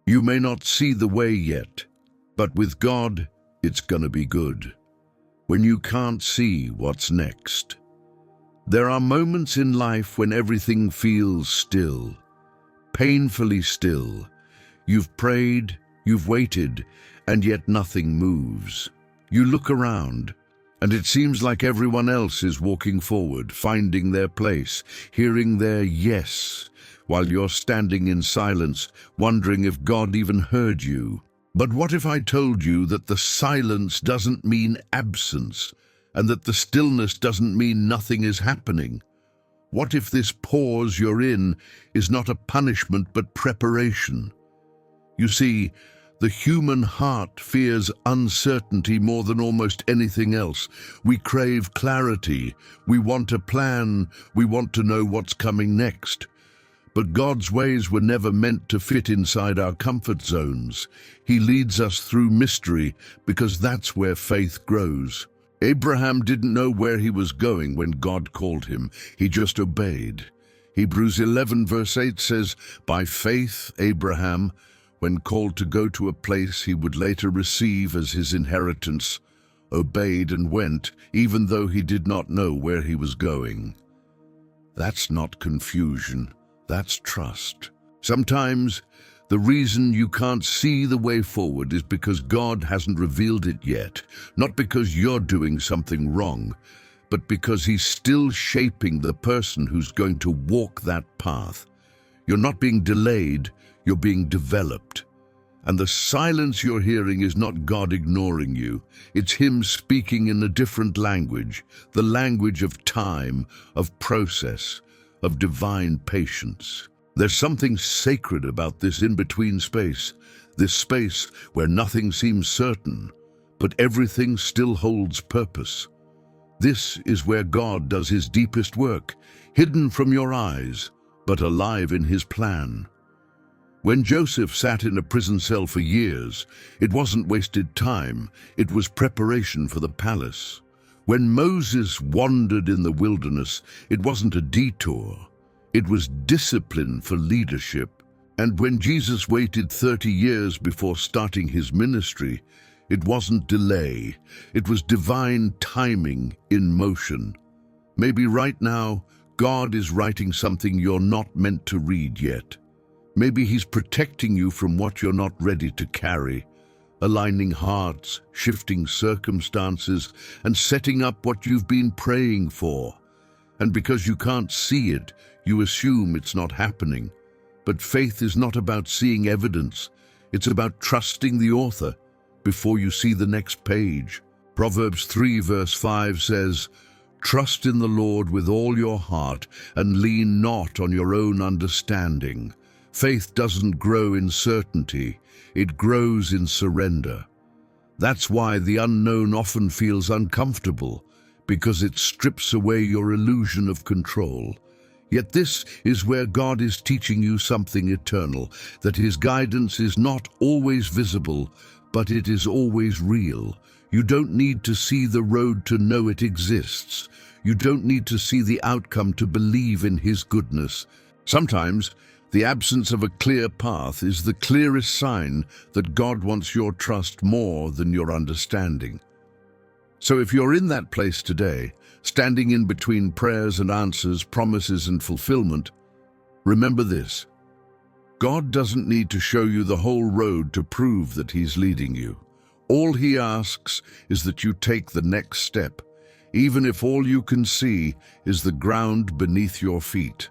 You may not see the way yet, but with God, it's gonna be good. When you can't see what's next. There are moments in life when everything feels still, painfully still. You've prayed, you've waited, and yet nothing moves. You look around, and it seems like everyone else is walking forward, finding their place, hearing their yes, while you're standing in silence, wondering if God even heard you. But what if I told you that the silence doesn't mean absence, and that the stillness doesn't mean nothing is happening? What if this pause you're in is not a punishment but preparation? You see, the human heart fears uncertainty more than almost anything else. We crave clarity, we want a plan, we want to know what's coming next. But God's ways were never meant to fit inside our comfort zones. He leads us through mystery because that's where faith grows. Abraham didn't know where he was going when God called him. He just obeyed. Hebrews 11 verse 8 says, "By faith Abraham, when called to go to a place he would later receive as his inheritance, obeyed and went, even though he did not know where he was going." That's not confusion. That's trust. Sometimes the reason you can't see the way forward is because God hasn't revealed it yet, not because you're doing something wrong, but because He's still shaping the person who's going to walk that path. You're not being delayed, you're being developed. And the silence you're hearing is not God ignoring you. It's Him speaking in a different language, the language of time, of process, of divine patience. There's something sacred about this in-between space, this space where nothing seems certain, but everything still holds purpose. This is where God does His deepest work, hidden from your eyes, but alive in His plan. When Joseph sat in a prison cell for years, it wasn't wasted time, it was preparation for the palace. When Moses wandered in the wilderness, it wasn't a detour, it was discipline for leadership. And when Jesus waited 30 years before starting His ministry, it wasn't delay, it was divine timing in motion. Maybe right now, God is writing something you're not meant to read yet. Maybe He's protecting you from what you're not ready to carry, aligning hearts, shifting circumstances, and setting up what you've been praying for. And because you can't see it, you assume it's not happening. But faith is not about seeing evidence. It's about trusting the author before you see the next page. Proverbs 3 verse 5 says, "Trust in the Lord with all your heart and lean not on your own understanding." Faith doesn't grow in certainty, it grows in surrender. That's why the unknown often feels uncomfortable, because it strips away your illusion of control. Yet this is where God is teaching you something eternal, that His guidance is not always visible, but it is always real. You don't need to see the road to know it exists. You don't need to see the outcome to believe in His goodness. Sometimes, the absence of a clear path is the clearest sign that God wants your trust more than your understanding. So if you're in that place today, standing in between prayers and answers, promises and fulfillment, remember this: God doesn't need to show you the whole road to prove that He's leading you. All He asks is that you take the next step, even if all you can see is the ground beneath your feet.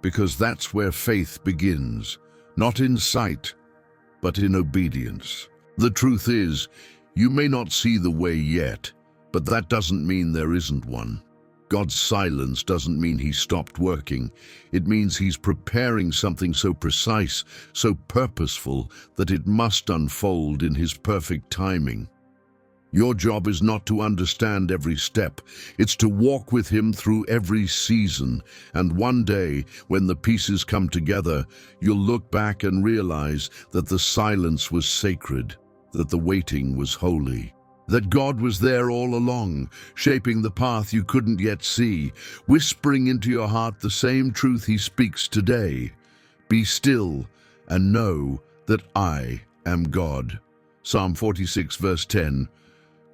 Because that's where faith begins, not in sight, but in obedience. The truth is, you may not see the way yet, but that doesn't mean there isn't one. God's silence doesn't mean He stopped working. It means He's preparing something so precise, so purposeful, that it must unfold in His perfect timing. Your job is not to understand every step, it's to walk with Him through every season. And one day, when the pieces come together, you'll look back and realize that the silence was sacred, that the waiting was holy, that God was there all along, shaping the path you couldn't yet see, whispering into your heart the same truth He speaks today. Be still and know that I am God. Psalm 46 verse 10.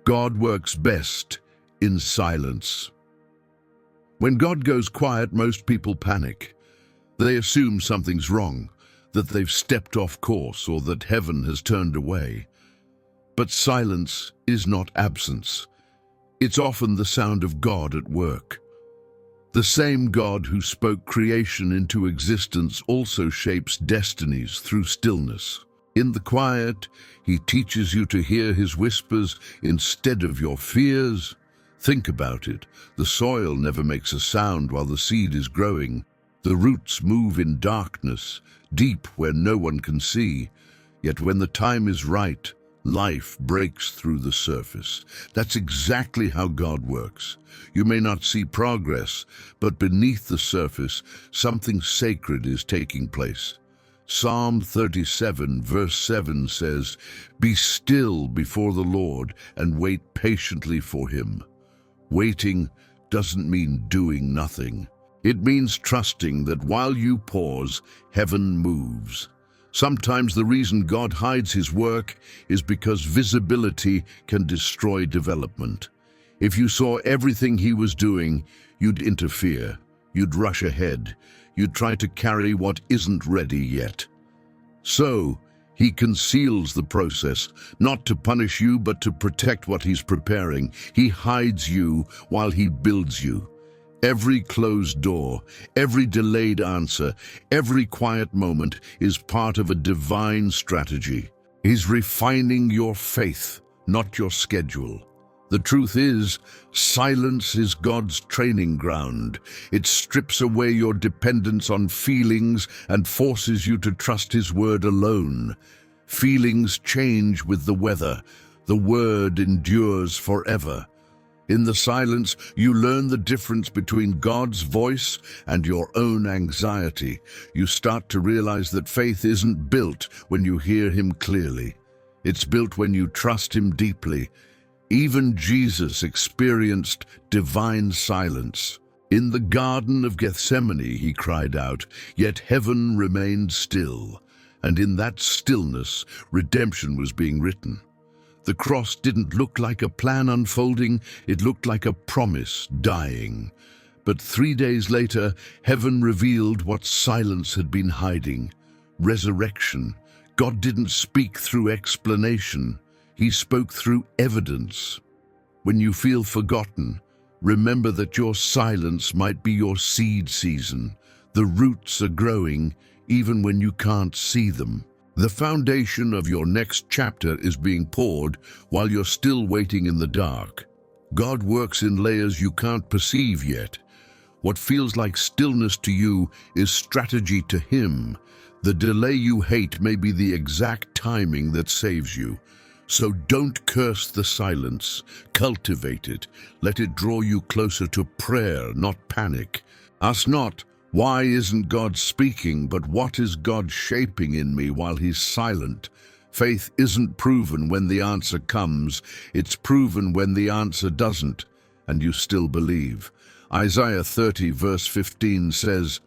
God works best in silence. When God goes quiet, most people panic. They assume something's wrong, that they've stepped off course or that heaven has turned away. But silence is not absence. It's often the sound of God at work. The same God who spoke creation into existence also shapes destinies through stillness. In the quiet, he teaches you to hear his whispers instead of your fears. Think about it. The soil never makes a sound while the seed is growing. The roots move in darkness, deep where no one can see. Yet when the time is right, life breaks through the surface. That's exactly how God works. You may not see progress, but beneath the surface, something sacred is taking place. Psalm 37 verse 7 says, "Be still before the Lord and wait patiently for him." Waiting doesn't mean doing nothing. It means trusting that while you pause, heaven moves. Sometimes the reason God hides his work is because visibility can destroy development. If you saw everything he was doing, you'd interfere. You'd rush ahead. You'd try to carry what isn't ready yet. So, he conceals the process, not to punish you, but to protect what he's preparing. He hides you while he builds you. Every closed door, every delayed answer, every quiet moment is part of a divine strategy. He's refining your faith, not your schedule. The truth is, silence is God's training ground. It strips away your dependence on feelings and forces you to trust his word alone. Feelings change with the weather. The word endures forever. In the silence, you learn the difference between God's voice and your own anxiety. You start to realize that faith isn't built when you hear him clearly. It's built when you trust him deeply. Even Jesus experienced divine silence. In the Garden of Gethsemane, he cried out, yet heaven remained still. And in that stillness, redemption was being written. The cross didn't look like a plan unfolding, it looked like a promise dying. But 3 days later, heaven revealed what silence had been hiding. Resurrection. God didn't speak through explanation. He spoke through evidence. When you feel forgotten, remember that your silence might be your seed season. The roots are growing even when you can't see them. The foundation of your next chapter is being poured while you're still waiting in the dark. God works in layers you can't perceive yet. What feels like stillness to you is strategy to him. The delay you hate may be the exact timing that saves you. So don't curse the silence. Cultivate it. Let it draw you closer to prayer, not panic. Ask not, why isn't God speaking, but what is God shaping in me while he's silent? Faith isn't proven when the answer comes. It's proven when the answer doesn't, and you still believe. Isaiah 30 verse 15 says,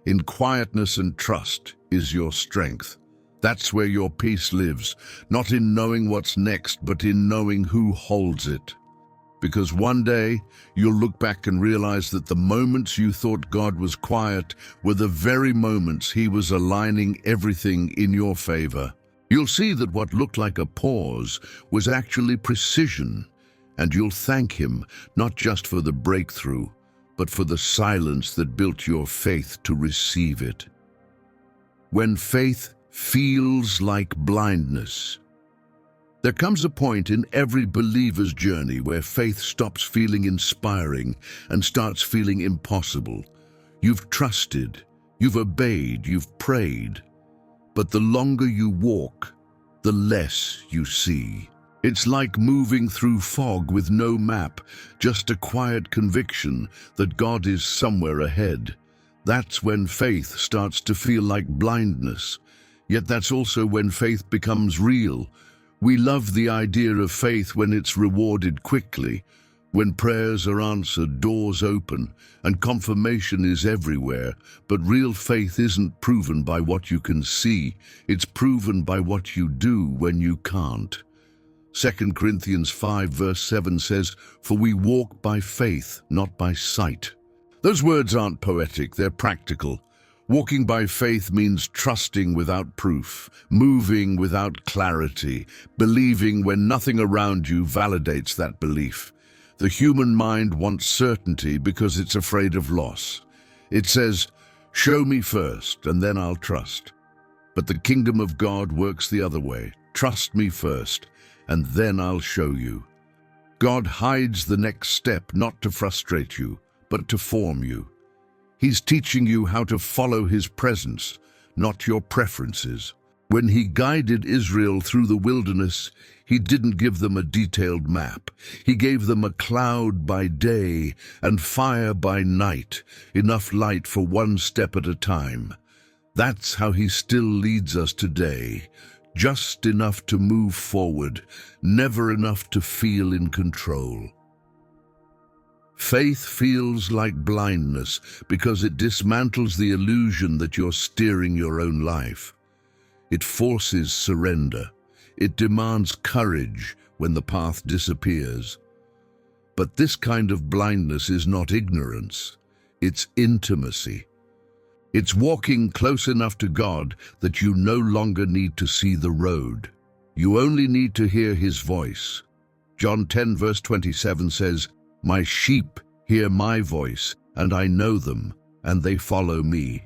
"In quietness and trust is your strength." That's where your peace lives, not in knowing what's next, but in knowing who holds it. Because one day, you'll look back and realize that the moments you thought God was quiet were the very moments he was aligning everything in your favor. You'll see that what looked like a pause was actually precision, and you'll thank him not just for the breakthrough, but for the silence that built your faith to receive it. When faith feels like blindness. There comes a point in every believer's journey where faith stops feeling inspiring and starts feeling impossible. You've trusted, you've obeyed, you've prayed, but the longer you walk, the less you see. It's like moving through fog with no map, just a quiet conviction that God is somewhere ahead. That's when faith starts to feel like blindness. Yet that's also when faith becomes real. We love the idea of faith when it's rewarded quickly, When prayers are answered, doors open, and confirmation is everywhere, but real faith isn't proven by what you can see, it's proven by what you do when you can't. 2 Corinthians 5 verse 7 says, "For we walk by faith, not by sight." Those words aren't poetic, they're practical. Walking by faith means trusting without proof, moving without clarity, believing when nothing around you validates that belief. The human mind wants certainty because it's afraid of loss. It says, "Show me first, and then I'll trust." But the kingdom of God works the other way. Trust me first, and then I'll show you. God hides the next step not to frustrate you, but to form you. He's teaching you how to follow his presence, not your preferences. When he guided Israel through the wilderness, he didn't give them a detailed map. He gave them a cloud by day and fire by night, enough light for one step at a time. That's how he still leads us today. Just enough to move forward, never enough to feel in control. Faith feels like blindness because it dismantles the illusion that you're steering your own life. It forces surrender. It demands courage when the path disappears. But this kind of blindness is not ignorance. It's intimacy. It's walking close enough to God that you no longer need to see the road. You only need to hear his voice. John 10 verse 27 says, "My sheep hear my voice, and I know them, and they follow me."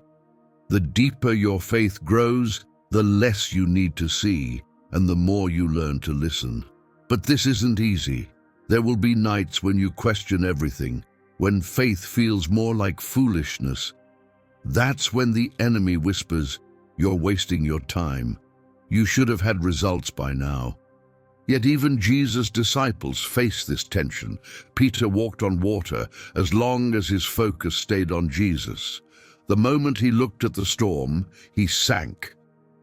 The deeper your faith grows, the less you need to see, and the more you learn to listen. But this isn't easy. There will be nights when you question everything, when faith feels more like foolishness. That's when the enemy whispers, "You're wasting your time. You should have had results by now." Yet even Jesus' disciples faced this tension. Peter walked on water as long as his focus stayed on Jesus. The moment he looked at the storm, he sank.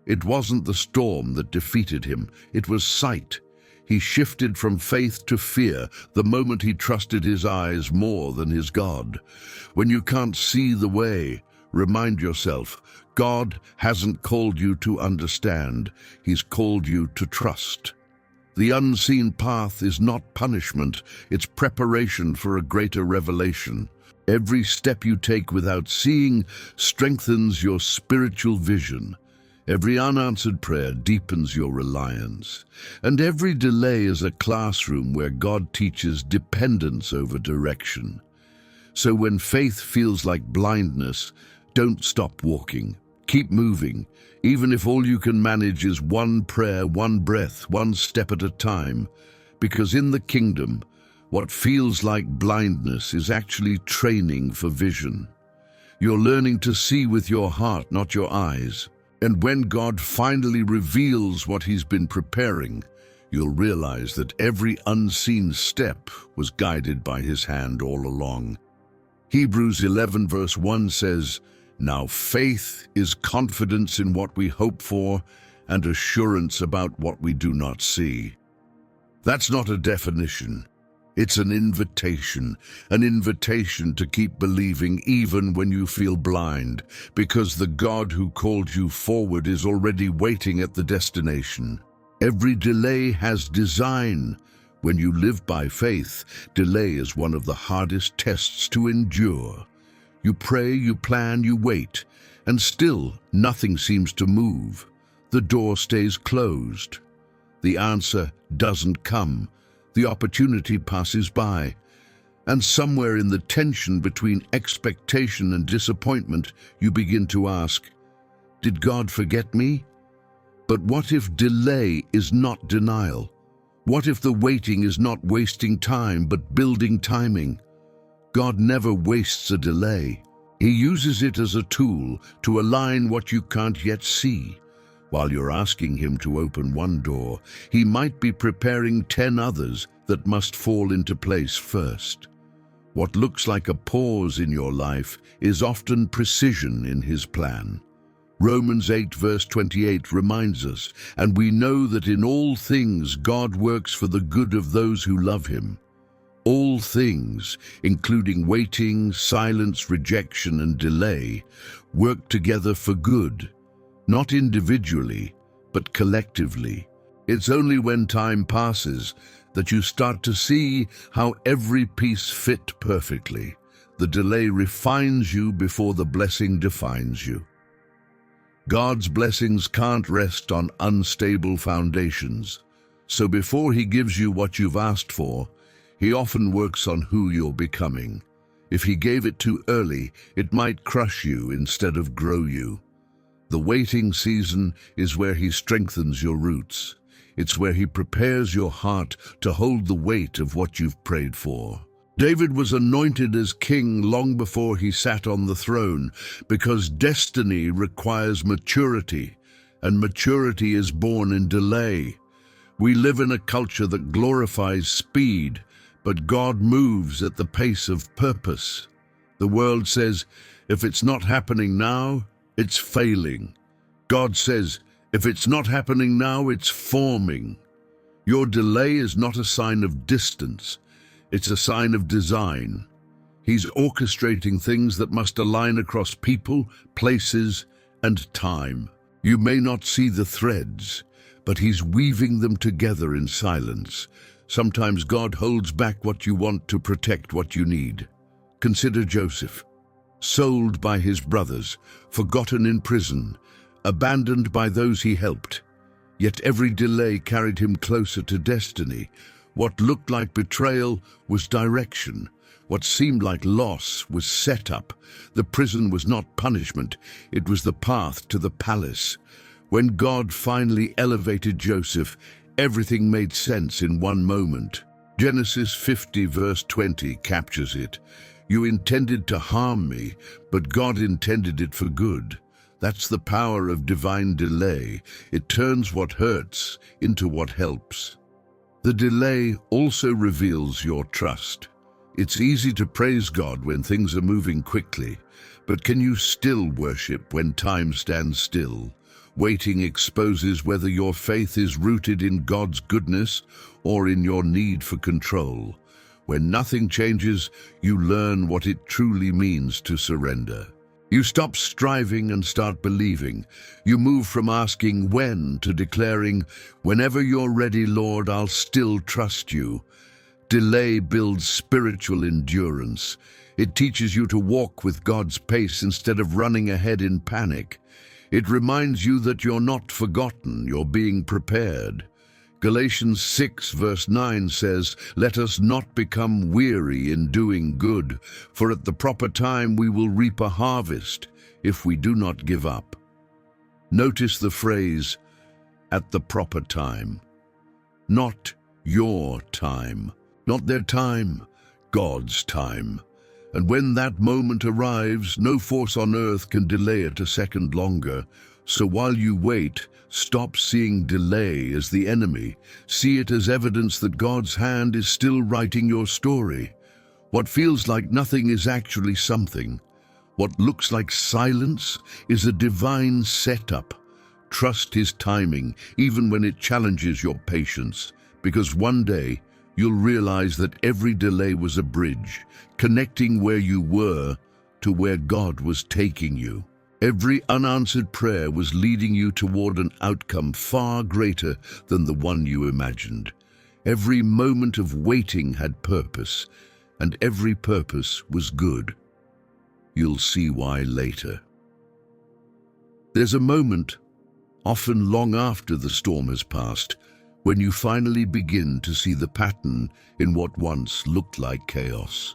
It wasn't the storm that defeated him, it was sight. He shifted from faith to fear the moment he trusted his eyes more than his God. When you can't see the way, remind yourself, God hasn't called you to understand, he's called you to trust. The unseen path is not punishment, it's preparation for a greater revelation. Every step you take without seeing strengthens your spiritual vision. Every unanswered prayer deepens your reliance. And every delay is a classroom where God teaches dependence over direction. So when faith feels like blindness, don't stop walking. Keep moving, even if all you can manage is one prayer, one breath, one step at a time. Because in the kingdom, what feels like blindness is actually training for vision. You're learning to see with your heart, not your eyes. And when God finally reveals what he's been preparing, you'll realize that every unseen step was guided by his hand all along. Hebrews 11 verse 1 says, "Now faith is confidence in what we hope for and assurance about what we do not see." That's not a definition. It's an invitation to keep believing even when you feel blind, because the God who called you forward is already waiting at the destination. Every delay has design. When you live by faith, delay is one of the hardest tests to endure. You pray, you plan, you wait, and still nothing seems to move. The door stays closed. The answer doesn't come. The opportunity passes by. And somewhere in the tension between expectation and disappointment, you begin to ask, did God forget me? But what if delay is not denial? What if the waiting is not wasting time, but building timing? God never wastes a delay. He uses it as a tool to align what you can't yet see. While you're asking him to open one door, he might be preparing 10 others that must fall into place first. What looks like a pause in your life is often precision in his plan. Romans 8 verse 28 reminds us, "And we know that in all things God works for the good of those who love him." all things, including waiting, silence, rejection, and delay, work together for good, not individually, but collectively. It's only when time passes that you start to see how every piece fit perfectly. The delay refines you before the blessing defines you. God's blessings can't rest on unstable foundations, so before He gives you what you've asked for, He often works on who you're becoming. If He gave it too early, it might crush you instead of grow you. The waiting season is where He strengthens your roots. It's where He prepares your heart to hold the weight of what you've prayed for. David was anointed as king long before he sat on the throne, because destiny requires maturity, and maturity is born in delay. We live in a culture that glorifies speed, but God moves at the pace of purpose. The world says, if it's not happening now, it's failing. God says, if it's not happening now, it's forming. Your delay is not a sign of distance. It's a sign of design. He's orchestrating things that must align across people, places, and time. You may not see the threads, but He's weaving them together in silence. Sometimes God holds back what you want to protect what you need. Consider Joseph, sold by his brothers, forgotten in prison, abandoned by those he helped. Yet every delay carried him closer to destiny. What looked like betrayal was direction. What seemed like loss was setup. The prison was not punishment, it was the path to the palace. When God finally elevated Joseph, everything made sense in one moment. Genesis 50 verse 20 captures it. You intended to harm me, but God intended it for good. That's the power of divine delay. It turns what hurts into what helps. The delay also reveals your trust. It's easy to praise God when things are moving quickly, but can you still worship when time stands still? Waiting exposes whether your faith is rooted in God's goodness or in your need for control. When nothing changes, you learn what it truly means to surrender. You stop striving and start believing. You move from asking when to declaring, whenever you're ready, Lord, I'll still trust you. Delay builds spiritual endurance. It teaches you to walk with God's pace instead of running ahead in panic. It reminds you that you're not forgotten, you're being prepared. Galatians 6 verse 9 says, let us not become weary in doing good, for at the proper time we will reap a harvest if we do not give up. Notice the phrase, at the proper time. Not your time, not their time, God's time. And when that moment arrives, no force on earth can delay it a second longer. So while you wait, stop seeing delay as the enemy. See it as evidence that God's hand is still writing your story. What feels like nothing is actually something. What looks like silence is a divine setup. Trust His timing, even when it challenges your patience, because one day you'll realize that every delay was a bridge, connecting where you were to where God was taking you. Every unanswered prayer was leading you toward an outcome far greater than the one you imagined. Every moment of waiting had purpose, and every purpose was good. You'll see why later. There's a moment, often long after the storm has passed, when you finally begin to see the pattern in what once looked like chaos.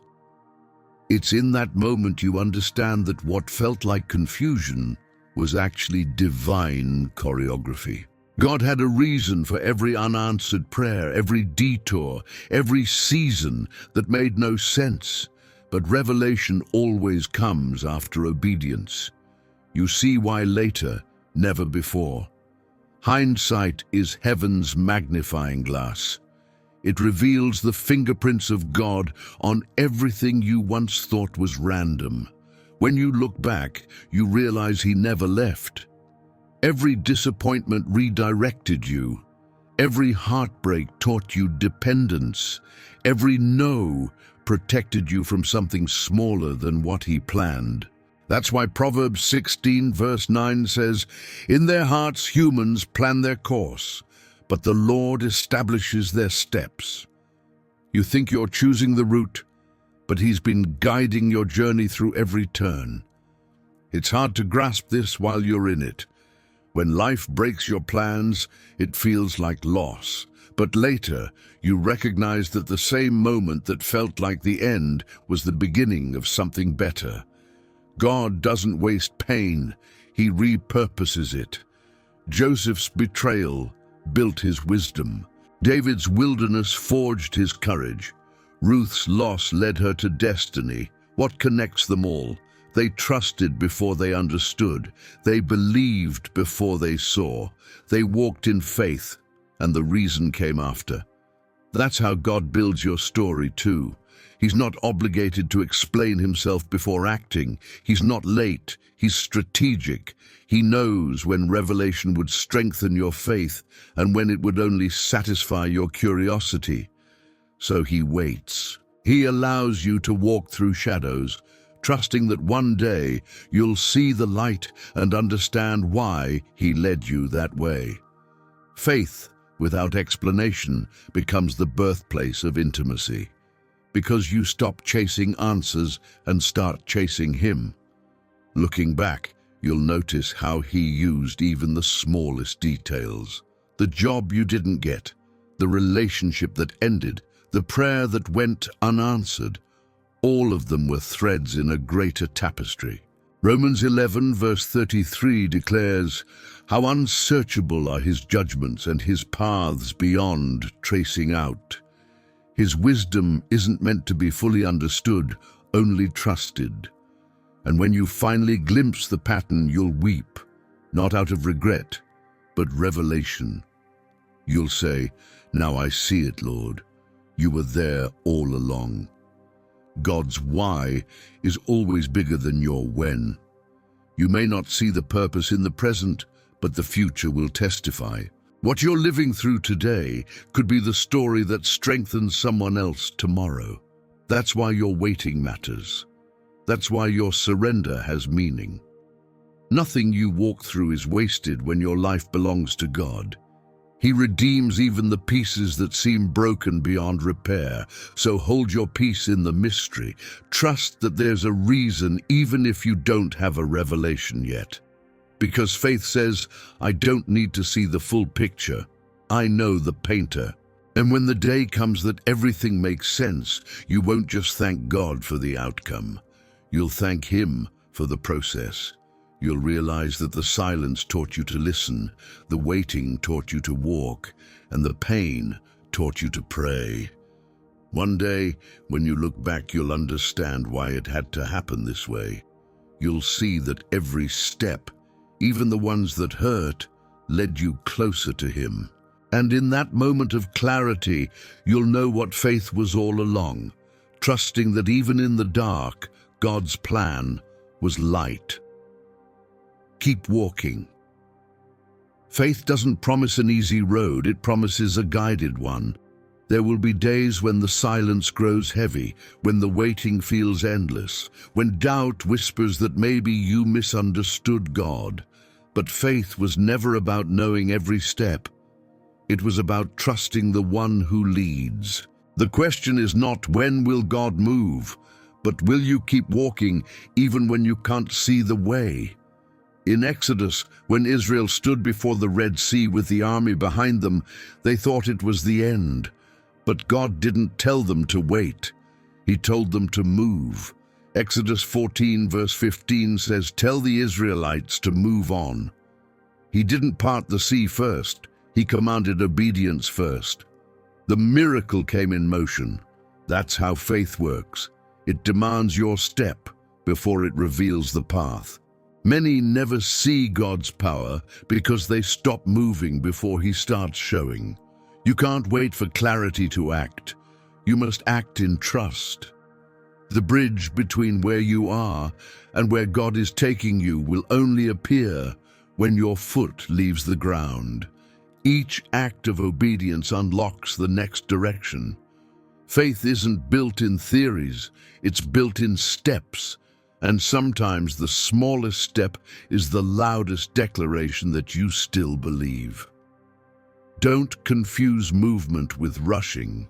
It's in that moment you understand that what felt like confusion was actually divine choreography. God had a reason for every unanswered prayer, every detour, every season that made no sense. But revelation always comes after obedience. You see why later, never before. Hindsight is heaven's magnifying glass. It reveals the fingerprints of God on everything you once thought was random. When you look back, you realize He never left. Every disappointment redirected you. Every heartbreak taught you dependence. Every no protected you from something smaller than what he planned. That's why Proverbs 16 verse 9 says, "In their hearts humans plan their course, but the Lord establishes their steps." You think you're choosing the route, but he's been guiding your journey through every turn. It's hard to grasp this while you're in it. When life breaks your plans, it feels like loss. But later, you recognize that the same moment that felt like the end was the beginning of something better. God doesn't waste pain, he repurposes it. Joseph's betrayal built his wisdom. David's wilderness forged his courage. Ruth's loss led her to destiny. What connects them all? They trusted before they understood. They believed before they saw. They walked in faith, and the reason came after. That's how God builds your story too. He's not obligated to explain himself before acting. He's not late. He's strategic. He knows when revelation would strengthen your faith and when it would only satisfy your curiosity. So he waits. He allows you to walk through shadows, trusting that one day you'll see the light and understand why he led you that way. Faith without explanation becomes the birthplace of intimacy, because you stop chasing answers and start chasing him. Looking back, you'll notice how he used even the smallest details. The job you didn't get, the relationship that ended, the prayer that went unanswered, all of them were threads in a greater tapestry. Romans 11 verse 33 declares, "How unsearchable are his judgments and his paths beyond tracing out." His wisdom isn't meant to be fully understood, only trusted. And when you finally glimpse the pattern, you'll weep, not out of regret, but revelation. You'll say, "Now I see it, Lord. You were there all along." God's why is always bigger than your when. You may not see the purpose in the present, but the future will testify. What you're living through today could be the story that strengthens someone else tomorrow. That's why your waiting matters. That's why your surrender has meaning. Nothing you walk through is wasted when your life belongs to God. He redeems even the pieces that seem broken beyond repair. So hold your peace in the mystery. Trust that there's a reason even if you don't have a revelation yet. Because faith says, "I don't need to see the full picture. I know the painter." And when the day comes that everything makes sense, you won't just thank God for the outcome. You'll thank him for the process. You'll realize that the silence taught you to listen, the waiting taught you to walk, and the pain taught you to pray. One day, when you look back, you'll understand why it had to happen this way. You'll see that every step, even the ones that hurt, led you closer to him. And in that moment of clarity, you'll know what faith was all along, trusting that even in the dark, God's plan was light. Keep walking. Faith doesn't promise an easy road, it promises a guided one. There will be days when the silence grows heavy, when the waiting feels endless, when doubt whispers that maybe you misunderstood God. But faith was never about knowing every step. It was about trusting the one who leads. The question is not when will God move, but will you keep walking even when you can't see the way? In Exodus, when Israel stood before the Red Sea with the army behind them, they thought it was the end. But God didn't tell them to wait. He told them to move. Exodus 14 verse 15 says, "Tell the Israelites to move on." He didn't part the sea first. He commanded obedience first. The miracle came in motion. That's how faith works. It demands your step before it reveals the path. Many never see God's power because they stop moving before he starts showing. You can't wait for clarity to act. You must act in trust. The bridge between where you are and where God is taking you will only appear when your foot leaves the ground. Each act of obedience unlocks the next direction. Faith isn't built in theories, it's built in steps. And sometimes the smallest step is the loudest declaration that you still believe. Don't confuse movement with rushing.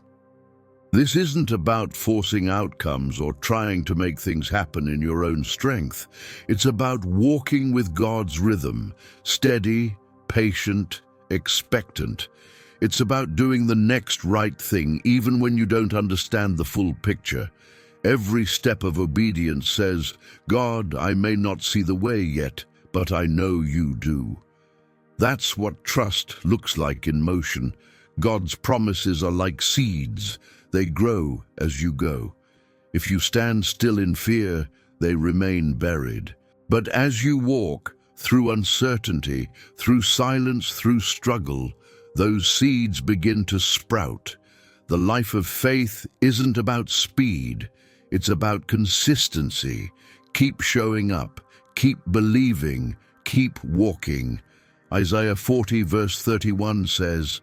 This isn't about forcing outcomes or trying to make things happen in your own strength. It's about walking with God's rhythm, steady, patient, expectant. It's about doing the next right thing, even when you don't understand the full picture. Every step of obedience says, God, I may not see the way yet, but I know you do. That's what trust looks like in motion. God's promises are like seeds. They grow as you go. If you stand still in fear, they remain buried. But as you walk, through uncertainty, through silence, through struggle, those seeds begin to sprout. The life of faith isn't about speed, it's about consistency. Keep showing up, keep believing, keep walking. Isaiah 40 verse 31 says,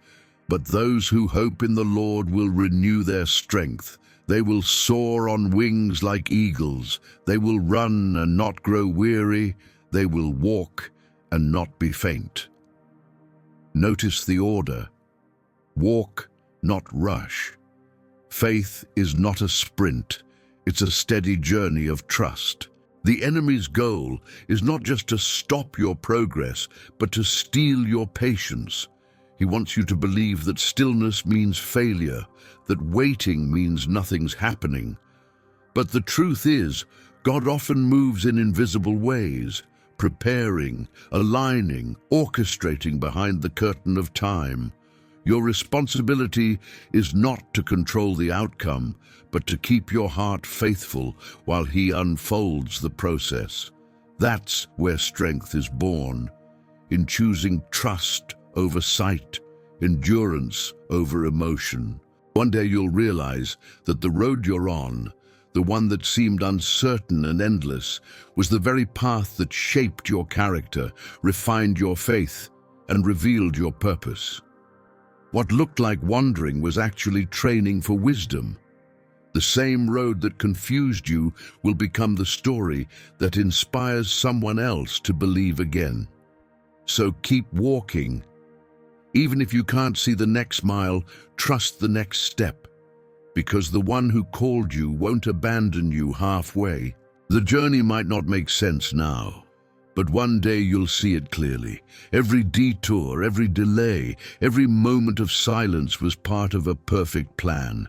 "But those who hope in the Lord will renew their strength. They will soar on wings like eagles. They will run and not grow weary. They will walk and not be faint." Notice the order. Walk, not rush. Faith is not a sprint. It's a steady journey of trust. The enemy's goal is not just to stop your progress, but to steal your patience. He wants you to believe that stillness means failure, that waiting means nothing's happening. But the truth is, God often moves in invisible ways, preparing, aligning, orchestrating behind the curtain of time. Your responsibility is not to control the outcome, but to keep your heart faithful while He unfolds the process. That's where strength is born, in choosing trust over sight, endurance over emotion. One day you'll realize that the road you're on, the one that seemed uncertain and endless, was the very path that shaped your character, refined your faith, and revealed your purpose. What looked like wandering was actually training for wisdom. The same road that confused you will become the story that inspires someone else to believe again. So keep walking. Even if you can't see the next mile, trust the next step, because the one who called you won't abandon you halfway. The journey might not make sense now, but one day you'll see it clearly. Every detour, every delay, every moment of silence was part of a perfect plan.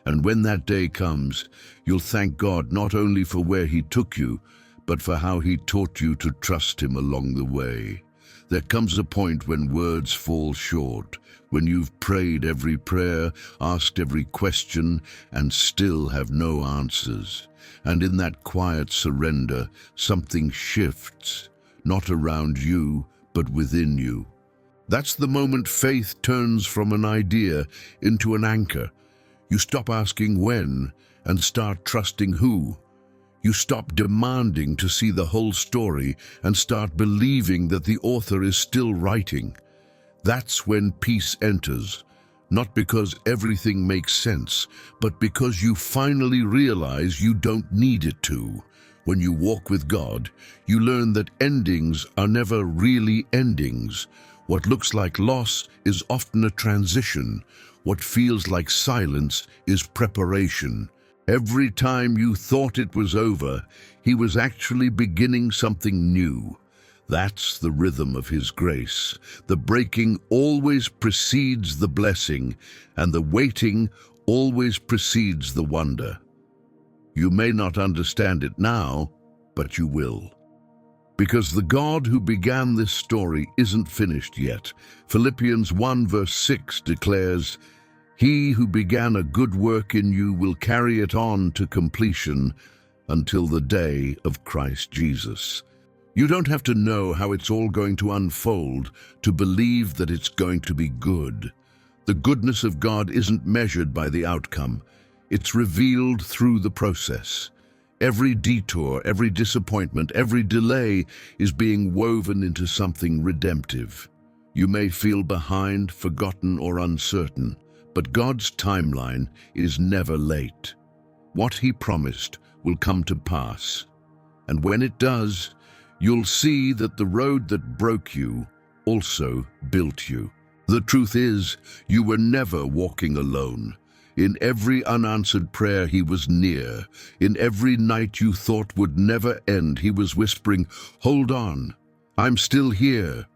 And when that day comes, you'll thank God not only for where He took you, but for how He taught you to trust Him along the way. There comes a point when words fall short, when you've prayed every prayer, asked every question, and still have no answers. And in that quiet surrender, something shifts, not around you, but within you. That's the moment faith turns from an idea into an anchor. You stop asking when and start trusting who. You stop demanding to see the whole story and start believing that the author is still writing. That's when peace enters, not because everything makes sense, but because you finally realize you don't need it to. When you walk with God, you learn that endings are never really endings. What looks like loss is often a transition. What feels like silence is preparation. Every time you thought it was over, He was actually beginning something new. That's the rhythm of His grace. The breaking always precedes the blessing, and the waiting always precedes the wonder. You may not understand it now, but you will. Because the God who began this story isn't finished yet. Philippians 1 verse 6 declares, "He who began a good work in you will carry it on to completion until the day of Christ Jesus." You don't have to know how it's all going to unfold to believe that it's going to be good. The goodness of God isn't measured by the outcome. It's revealed through the process. Every detour, every disappointment, every delay is being woven into something redemptive. You may feel behind, forgotten, or uncertain, but God's timeline is never late. What He promised will come to pass. And when it does, you'll see that the road that broke you also built you. The truth is, you were never walking alone. In every unanswered prayer, He was near. In every night you thought would never end, He was whispering, "Hold on, I'm still here."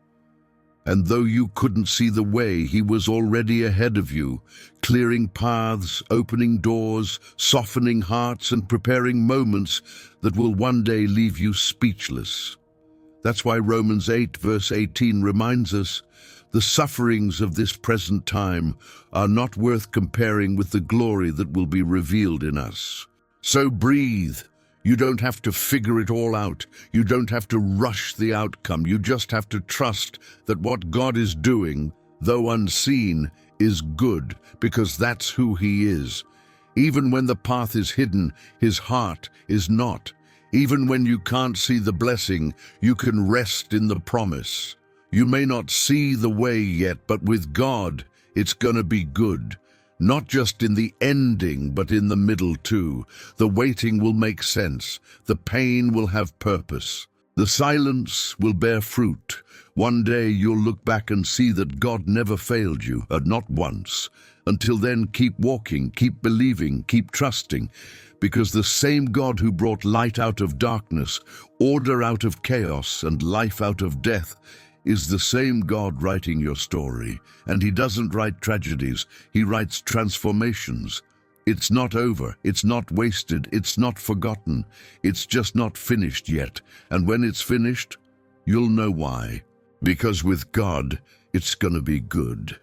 And though you couldn't see the way, He was already ahead of you, clearing paths, opening doors, softening hearts, and preparing moments that will one day leave you speechless. That's why Romans 8, verse 18 reminds us, the sufferings of this present time are not worth comparing with the glory that will be revealed in us. So breathe. You don't have to figure it all out. You don't have to rush the outcome. You just have to trust that what God is doing, though unseen, is good, because that's who He is. Even when the path is hidden, His heart is not. Even when you can't see the blessing, you can rest in the promise. You may not see the way yet, but with God, it's gonna be good. Not just in the ending, but in the middle too. The waiting will make sense. The pain will have purpose. The silence will bear fruit. One day you'll look back and see that God never failed you, not once. Until then, keep walking, keep believing, keep trusting, because the same God who brought light out of darkness, order out of chaos, and life out of death is the same God writing your story. And He doesn't write tragedies, He writes transformations. It's not over, it's not wasted, it's not forgotten. It's just not finished yet. And when it's finished, you'll know why. Because with God, it's gonna be good.